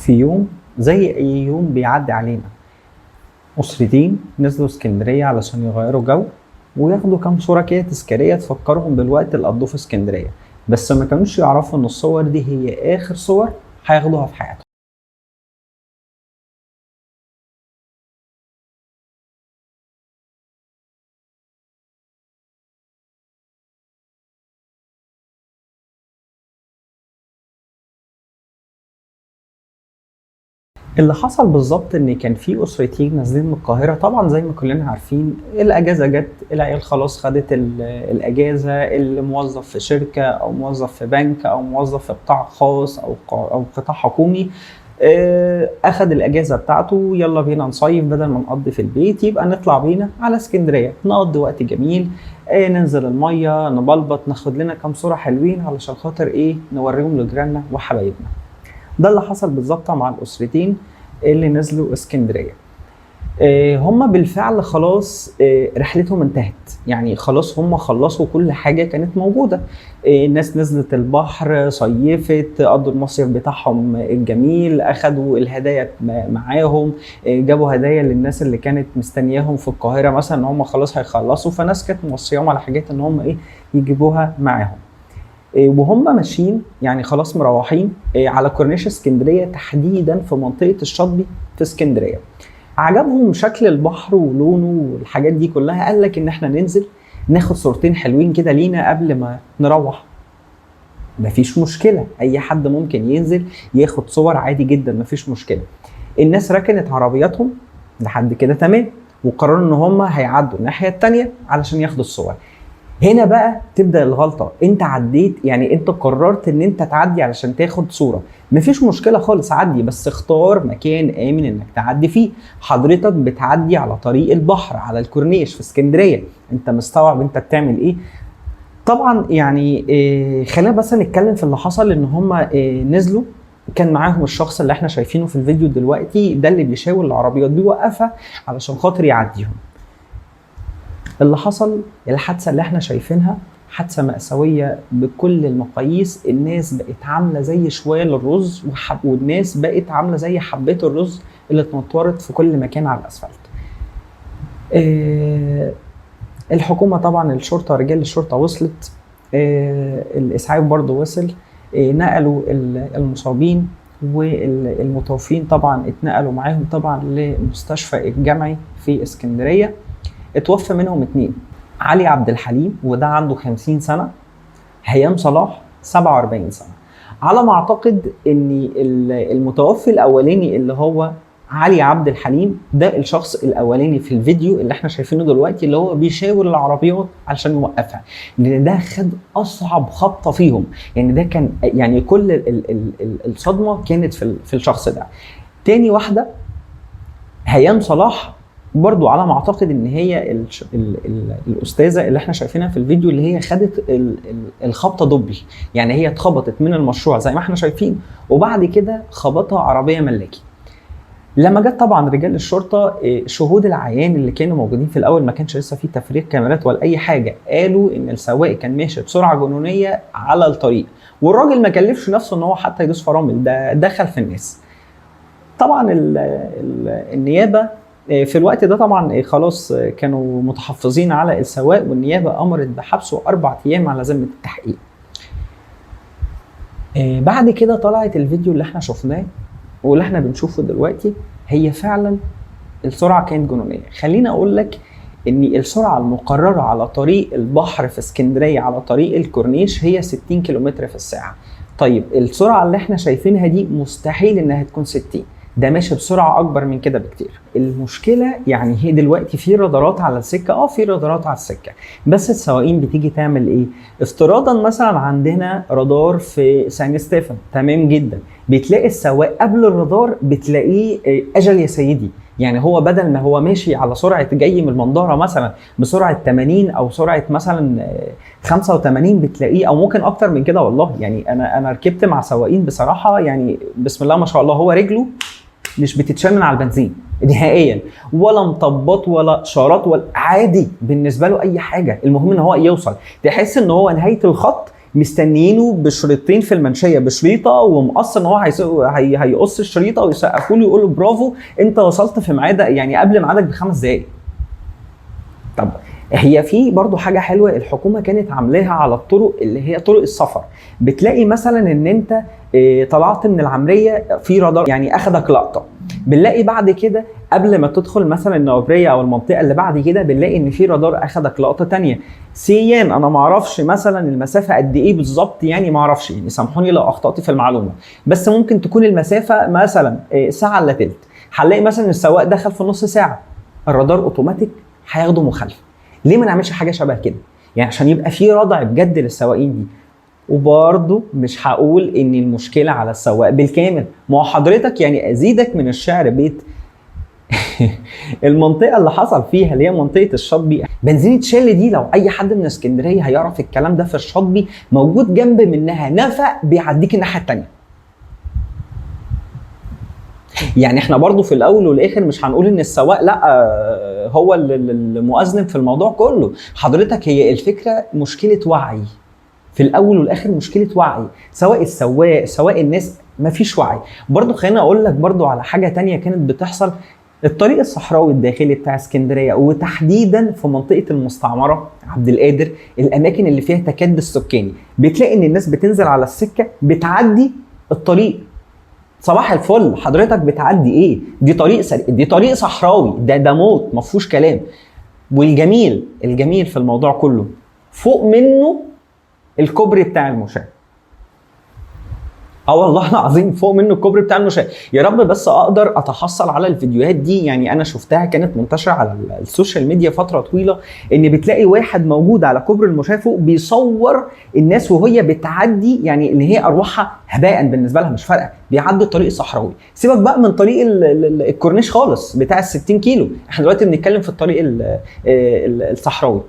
في يوم زي أي يوم بيعدي علينا، أسرتين نزلوا اسكندرية علشان يغيروا جو وياخدوا كام صورة كده تذكارية تفكرهم بالوقت اللي قضوه في اسكندرية، بس ما كانوش يعرفوا إن الصور دي هي آخر صور هياخدوها في حياتهم. اللي حصل بالظبط ان كان في اسرتين نازلين من القاهره، طبعا زي ما كلنا عارفين الاجازه جت، العيال خلاص خدت الاجازه، اللي موظف في شركه او موظف في بنك او موظف في قطاع خاص او قطاع حكومي اخد الاجازه بتاعته، يلا بينا نصيف بدل ما نقضي في البيت، يبقى نطلع بينا على اسكندريه نقضي وقت جميل، ننزل الميه نبلبط ناخد لنا كام صوره حلوين علشان خاطر نوريهم لجيراننا وحبايبنا. ده اللي حصل بالظبط مع الاسرتين اللي نزلوا اسكندريه. هم بالفعل خلاص رحلتهم انتهت، يعني خلاص هم خلصوا كل حاجه كانت موجوده. الناس نزلت البحر، صيفت، قضوا المصيف بتاعهم الجميل، اخدوا الهدايا معاهم، جابوا هدايا للناس اللي كانت مستنياهم في القاهره مثلا ان هم خلاص هيخلصوا، فناس كانت موصيهم على حاجات ان هم يجيبوها معاهم. وهم ماشيين يعني خلاص مروحين على كورنيش اسكندريه، تحديدا في منطقه الشاطبي في اسكندريه. عجبهم شكل البحر ولونه والحاجات دي كلها، قال لك ان احنا ننزل ناخد صورتين حلوين كده لينا قبل ما نروح. مفيش مشكله، اي حد ممكن ينزل ياخد صور عادي جدا، مفيش مشكله. الناس ركنت عربياتهم لحد كده تمام، وقرروا ان هم هيعدوا الناحيه الثانيه علشان ياخدوا الصور. هنا بقى تبدأ الغلطة، انت عديت، يعني انت قررت ان انت تعدي علشان تاخد صورة، مفيش مشكلة خالص عدي، بس اختار مكان آمن انك تعدي فيه. حضرتك بتعدي على طريق البحر على الكورنيش في اسكندرية، انت مستوعب انت بتعمل ايه؟ طبعا يعني خلينا بس نتكلم في اللي حصل. ان هم نزلوا، كان معاهم الشخص اللي احنا شايفينه في الفيديو دلوقتي ده اللي بيشاور العربيات دي وقفها علشان خاطر يعديهم. اللي حصل الحادثة اللي احنا شايفينها حادثة مأساوية بكل المقاييس. الناس بقت عاملة زي شوال الرز والناس بقت عاملة زي حبات الرز اللي اتنطورت في كل مكان على الأسفلت. الحكومة طبعا، الشرطة، رجال الشرطة وصلت، الإسعاف برضو وصل، نقلوا المصابين والمتوفين طبعا اتنقلوا معاهم طبعا لمستشفى الجامعي في اسكندرية. اتوفى منهم 2، علي عبد الحليم وده عنده 50 سنة، هيام صلاح 47 سنة. على ما اعتقد ان المتوفي الاولاني اللي هو علي عبد الحليم ده الشخص الاولاني في الفيديو اللي احنا شايفينه دلوقتي، اللي هو بيشاور العربيات علشان يوقفها، لان ده خد اصعب خبطة فيهم، يعني ده كان يعني كل الصدمة كانت في الشخص ده. تاني واحدة هيام صلاح، برضو على ما اعتقد ان هي الاستاذه اللي احنا شايفينها في الفيديو اللي هي خدت الخبطه دبل، يعني هي اتخبطت من المشروع زي ما احنا شايفين، وبعد كده خبطها عربيه ملاكي. لما جت طبعا رجال الشرطه، شهود العيان اللي كانوا موجودين في الاول، ما كانش لسه في تفريغ كاميرات ولا اي حاجه، قالوا ان السواق كان ماشي بسرعه جنونيه على الطريق، والراجل ما كلفش نفسه ان هو حتى يدوس فرامل، ده دخل في الناس. طبعا النيابه في الوقت ده طبعا خلاص كانوا متحفظين على السواق، والنيابه امرت بحبسه 4 ايام على ذمه التحقيق. بعد كده طلعت الفيديو اللي احنا شفناه واللي احنا بنشوفه دلوقتي، هي فعلا السرعه كانت جنونيه. خليني اقول لك ان السرعه المقرره على طريق البحر في اسكندريه على طريق الكورنيش هي 60 كيلومتر في الساعه. طيب السرعه اللي احنا شايفينها دي مستحيل انها تكون 60، ده ماشي بسرعه اكبر من كده بكتير. المشكله يعني هي دلوقتي في رادارات على السكه، في رادارات على السكه، بس السواقين بتيجي تعمل ايه؟ افتراضا مثلا عندنا رادار في سان ستيفن، تمام جدا، بتلاقي السواق قبل الرادار بتلاقيه اجل يا سيدي، يعني هو بدل ما هو ماشي على سرعه جاي من المنظره مثلا بسرعه 80 او سرعه مثلا 85، بتلاقيه او ممكن اكتر من كده. والله يعني انا ركبت مع سواقين بصراحه يعني بسم الله ما شاء الله، هو رجله مش بتتشال من على البنزين نهائيا، ولا مطبط ولا اشارات ولا عادي بالنسبه له اي حاجه، المهم ان هو يوصل، تحس ان هو نهايه الخط مستنيينه بشريطين في المنشيه، بشريطه ومقص ان هو هيقص الشريطه ويسقفوا له يقولوا برافو انت وصلت في ميعادك، يعني قبل ميعادك ب5 دقائق. طب هي في برضو حاجه حلوه الحكومه كانت عاملاها على الطرق اللي هي طرق السفر. بتلاقي مثلا ان انت طلعت من العمريه في رادار يعني اخدك لقطه، بنلاقي بعد كده قبل ما تدخل مثلا النوبريه او المنطقه اللي بعد كده بنلاقي ان في رادار اخدك لقطه تانية سيان. انا ما اعرفش مثلا المسافه قد ايه بالظبط، يعني ما اعرفش، يعني سامحوني لو اخطات في المعلومه، بس ممكن تكون المسافه مثلا ساعه الا تلت. هنلاقي مثلا السواق دخل في نص ساعه، الرادار اوتوماتيك هياخده مخالفه. ليه ما نعملش حاجه شبه كده؟ يعني عشان يبقى في ردع بجد للسواقين دي. وبرضه مش هقول ان المشكله على السواق بالكامل، ما هو حضرتك يعني ازيدك من الشعر بيت. المنطقه اللي حصل فيها اللي هي منطقه الشاطبي، بنزينه شل دي لو اي حد من اسكندريه هيعرف الكلام ده، في الشاطبي موجود جنب منها نفق بيعديك الناحيه الثانيه. يعني احنا برضو في الاول والاخر مش هنقول ان السواق لا هو المؤذنب في الموضوع كله. حضرتك هي الفكره مشكله وعي في الاول والاخر، مشكله وعي، سواء السواق سواء الناس مفيش وعي. برضو خليني اقول لك برضو على حاجه تانية كانت بتحصل. الطريق الصحراوي الداخلي بتاع اسكندريه وتحديدا في منطقه المستعمره عبد القادر، الاماكن اللي فيها تكدس سكاني، بتلاقي ان الناس بتنزل على السكه بتعدي الطريق. صباح الفل، حضرتك بتعدي ايه؟ دي طريق صحراوي، ده موت ما فيهوش كلام. والجميل في الموضوع كله فوق منه الكوبري بتاع المشاة. والله العظيم فوق منه الكوبري بتاع المشاة. يا رب بس اقدر اتحصل على الفيديوهات دي، يعني انا شفتها كانت منتشره على السوشيال ميديا فتره طويله، ان بتلاقي واحد موجود على كوبري المشاة فوق بيصور الناس وهي بتعدي، يعني ان هي ارواحها هباء بالنسبه لها مش فارقه، بيعدي الطريق الصحراوي. سيبك بقى من طريق الكورنيش خالص بتاع ال60 كيلو، احنا دلوقتي بنتكلم في الطريق الصحراوي.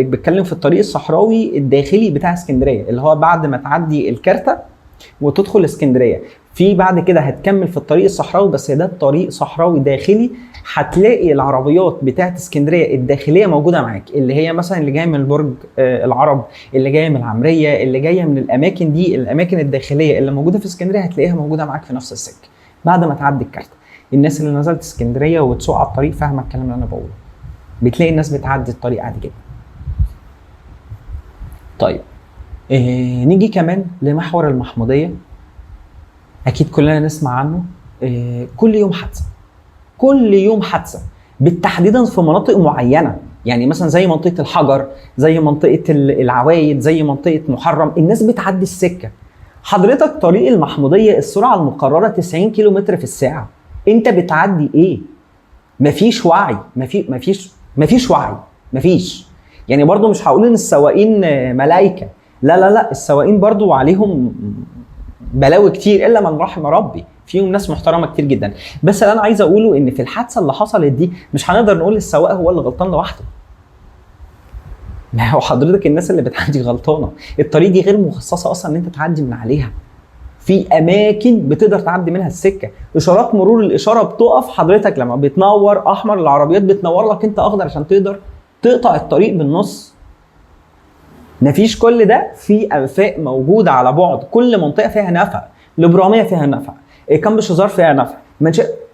بتكلم في الطريق الصحراوي الداخلي بتاع اسكندريه، اللي هو بعد ما تعدي الكارتة وتدخل اسكندريه، في بعد كده هتكمل في الطريق الصحراوي، بس ده طريق صحراوي داخلي. هتلاقي العربيات بتاعت اسكندريه الداخليه موجوده معاك، اللي هي مثلا اللي جايه من برج العرب، اللي جايه من العمريه، اللي جايه من الاماكن دي، الاماكن الداخليه اللي موجوده في اسكندريه هتلاقيها موجوده معاك في نفس السكه بعد ما تعدي الكارتة. الناس اللي نزلت اسكندريه وتسوق على الطريق فاهمه الكلام اللي انا بقوله، بتلاقي الناس بتعدي الطريق عادي جدا. طيب نيجي كمان لمحور المحمودية. أكيد كلنا نسمع عنه. كل يوم حادثة بالتحديدا في مناطق معينة، يعني مثلا زي منطقة الحجر، زي منطقة العوايد، زي منطقة محرم، الناس بتعدي السكة. حضرتك طريق المحمودية السرعة المقررة 90 كيلومتر في الساعة، انت بتعدي ايه؟ مفيش وعي، مفيش وعي. يعني برضو مش هقول ان السواقين ملايكة، لا، السواقين برضو عليهم بلاوي كتير الا من رحم ربي، فيهم ناس محترمة كتير جدا. بس اللي انا عايز اقوله ان في الحادثة اللي حصلت دي مش هنقدر نقول السواق هو اللي غلطان لوحده. ما هو حضرتك الناس اللي بتعدي غلطانة، الطريق دي غير مخصصة اصلا ان انت تعدي من عليها. في اماكن بتقدر تعدي منها السكه، اشارات مرور الاشاره بتقف، حضرتك لما بتنور احمر العربيات بتنور لك انت اخضر عشان تقدر تقطع الطريق بالنص. مفيش كل ده، في انفاق موجوده على بعد، كل منطقه فيها نفق، الابراميه فيها نفق، كامب شزار فيها نفق،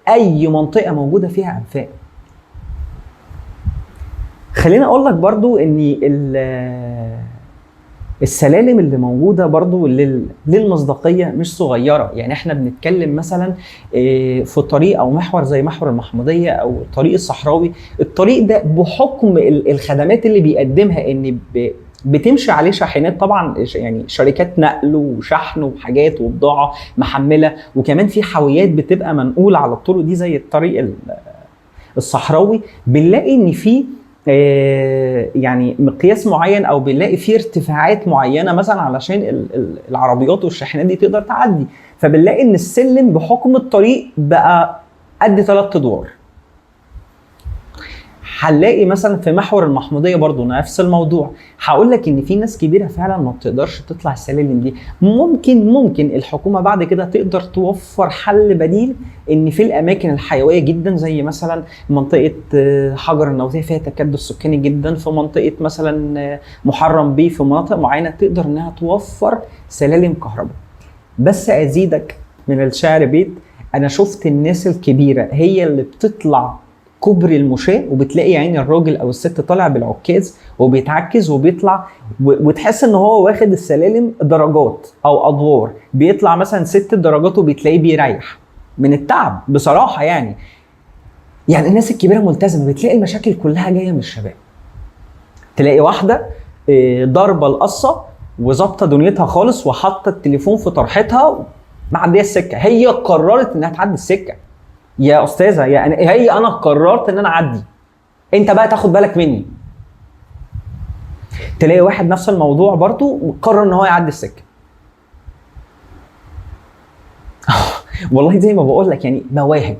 اي منطقه موجوده فيها انفاق. خليني اقول لك برضو ان السلالم اللي موجوده برضو للمصداقيه مش صغيره. يعني احنا بنتكلم مثلا في طريق او محور زي محور المحموديه او الطريق الصحراوي، الطريق ده بحكم الخدمات اللي بيقدمها ان بتمشي عليه شاحنات طبعا، يعني شركات نقل وشحن وحاجات وبضاعه محمله، وكمان في حاويات بتبقى منقوله على الطرق دي زي الطريق الصحراوي. بنلاقي ان في يعني مقياس معين او بنلاقي فيه ارتفاعات معينه مثلا علشان العربيات والشاحنات دي تقدر تعدي، فبنلاقي ان السلم بحكم الطريق بقى قد 3 ادوار. هنلاقي مثلا في محور المحموديه برضو نفس الموضوع. هقول لك ان في ناس كبيره فعلا ما بتقدرش تطلع السلالم دي. ممكن الحكومه بعد كده تقدر توفر حل بديل، ان في الاماكن الحيويه جدا زي مثلا منطقه حجر النوويه فيها تكدس سكاني جدا، في منطقه مثلا محرم بيه، في مناطق معينه تقدر انها توفر سلالم كهرباء. بس ازيدك من الشعر بيت، انا شفت الناس الكبيره هي اللي بتطلع كوبري المشاة وبتلاقي يعني الراجل او الست طالع بالعكاز وبيتعكز وبيطلع وتحس ان هو واخد السلالم درجات او ادوار، بيطلع مثلا 6 درجات وبتلاقيه بيريح من التعب بصراحه. يعني الناس الكبيره ملتزمه، بتلاقي المشاكل كلها جايه من الشباب. تلاقي واحده ضاربه القصه وظابطه دنيتها خالص وحاطه التليفون في طرحتها معديه السكه، هي قررت انها تعدي السكه. يا استاذه، يعني انا قررت ان انا اعدي، انت بقى تاخد بالك مني. تلاقي واحد نفس الموضوع برضو قرر ان هو يعدي السكه. والله زي ما بقول لك يعني مواهب.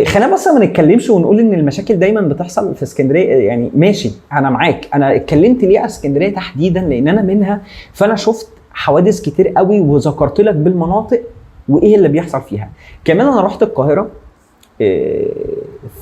خلينا بس ما نتكلمش ونقول ان المشاكل دايما بتحصل في اسكندريه، يعني ماشي انا معاك. انا اتكلمت ليه على اسكندريه تحديدا لان انا منها، فانا شفت حوادث كتير قوي وذكرت لك بالمناطق وايه اللي بيحصل فيها. كمان انا رحت القاهره،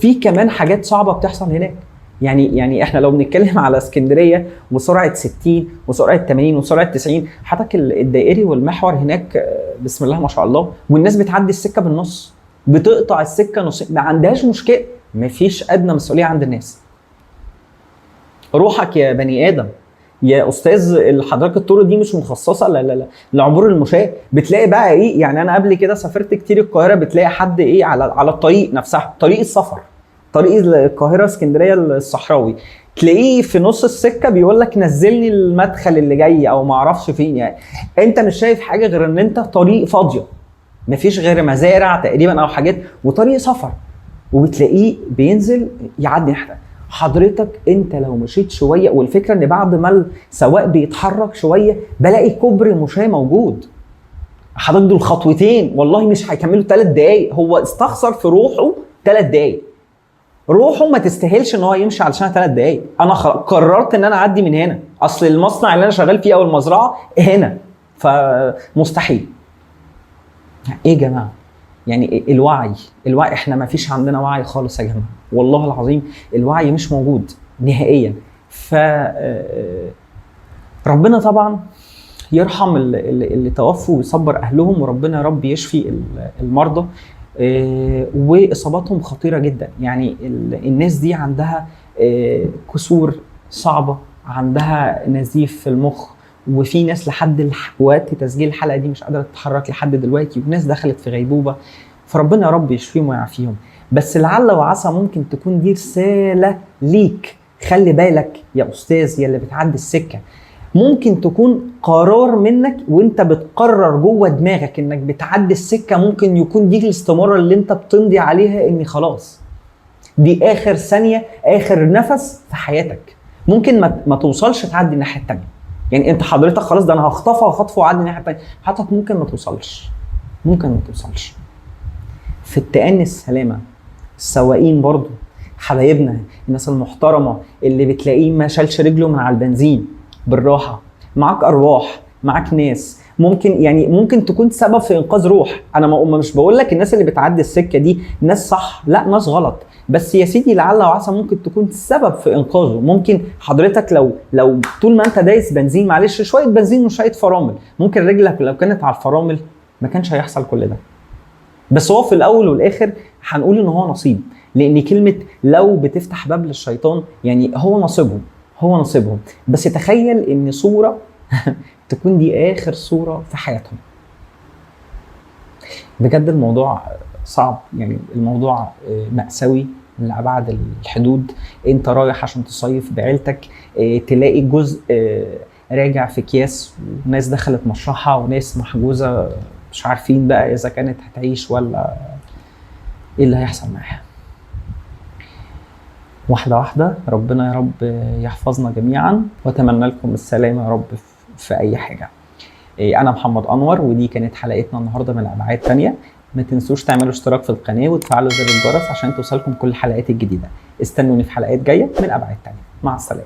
في كمان حاجات صعبه بتحصل هناك. يعني احنا لو بنتكلم على اسكندريه وسرعه 60 وسرعه 80 وسرعه 90، حضرتك الدائري والمحور هناك بسم الله ما شاء الله، والناس بتعدي السكه بالنص، بتقطع السكه نص، ما عندهاش مشكله، مفيش ادنى مسؤوليه عند الناس. روحك يا بني ادم يا استاذ، حضرتك الطرق دي مش مخصصه لا لعبور المشاة. بتلاقي بقى ايه، يعني انا قبل كده سافرت كتير القاهره، بتلاقي حد ايه على الطريق نفسها، طريق السفر، طريق القاهره اسكندريه الصحراوي، تلاقيه في نص السكه بيقول لك نزلني المدخل اللي جاي او ما اعرفش فين. يعني انت مش شايف حاجه غير ان انت طريق فاضيه، مفيش غير مزارع تقريبا او حاجات وطريق سفر، وبتلاقيه بينزل يعدي ناحيتك. حضرتك انت لو مشيت شويه، والفكره ان بعد ما السواق بيتحرك شويه بلاقي كوبري مشاة موجود. حضرتك دول خطوتين والله مش هيكملوا 3 دقايق، هو استخسر في روحه 3 دقايق. روحه ما تستاهلش ان هو يمشي علشان 3 دقايق. انا قررت ان انا اعدي من هنا، اصل المصنع اللي انا شغال فيه او المزرعه هنا، فمستحيل. ايه يا جماعه؟ يعني الوعي احنا ما فيش عندنا وعي خالص يا جماعه، والله العظيم الوعي مش موجود نهائيا. ف ربنا طبعا يرحم اللي توفوا ويصبر اهلهم، وربنا يا رب يشفي المرضى. واصاباتهم خطيره جدا. يعني الناس دي عندها كسور صعبه، عندها نزيف في المخ، وفي ناس لحد وقت تسجيل الحلقه دي مش قادره تتحرك لحد دلوقتي، وناس دخلت في غيبوبه. فربنا يا رب يشفيهم ويعافيهم. بس لعل وعسى ممكن تكون دي رساله ليك، خلي بالك يا استاذ يا اللي بتعدي السكه، ممكن تكون قرار منك وانت بتقرر جوه دماغك انك بتعدي السكه، ممكن يكون دي الاستماره اللي انت بتمضي عليها ان خلاص دي اخر ثانيه اخر نفس في حياتك. ممكن ما توصلش تعدي الناحيه الثانيه. يعني انت حضرتك خلاص ده انا هخطفه واعدي الناحيه الثانيه، حضرتك ممكن ما توصلش، في التأني السلامه. السواقين برضو حبايبنا، الناس المحترمه اللي بتلاقيه ما شالش رجله من على البنزين، بالراحه، معاك ارواح، معاك ناس ممكن تكون سبب في انقاذ روح. انا مش بقول لك الناس اللي بتعدي السكه دي ناس صح، لا ناس غلط، بس يا سيدي لعل وعسى ممكن تكون سبب في انقاذه. ممكن حضرتك لو طول ما انت دايس بنزين، معلش شويه بنزين وشويه فرامل، ممكن رجلك لو كانت على الفرامل ما كانش هيحصل كل ده. بس هو في الاول والاخر هنقول ان هو نصيب، لان كلمه لو بتفتح باب للشيطان، يعني هو نصيبهم. بس تخيل ان صوره تكون دي اخر صوره في حياتهم. بجد الموضوع صعب، يعني الموضوع مأساوي لأبعد الحدود. انت رايح عشان تصيف بعيلتك، تلاقي جزء راجع في اكياس، وناس دخلت مشرحه وناس محجوزه مش عارفين بقى اذا كانت هتعيش ولا ايه اللي هيحصل معاها. واحده واحده، ربنا يا رب يحفظنا جميعا، واتمنى لكم السلامه يا رب في اي حاجه. انا محمد انور، ودي كانت حلقتنا النهارده من ابعاد تانية. ما تنسوش تعملوا اشتراك في القناه وتفعلوا زر الجرس عشان توصلكم كل الحلقات الجديده. استنوني في حلقات جايه من ابعاد تانية. مع السلامه.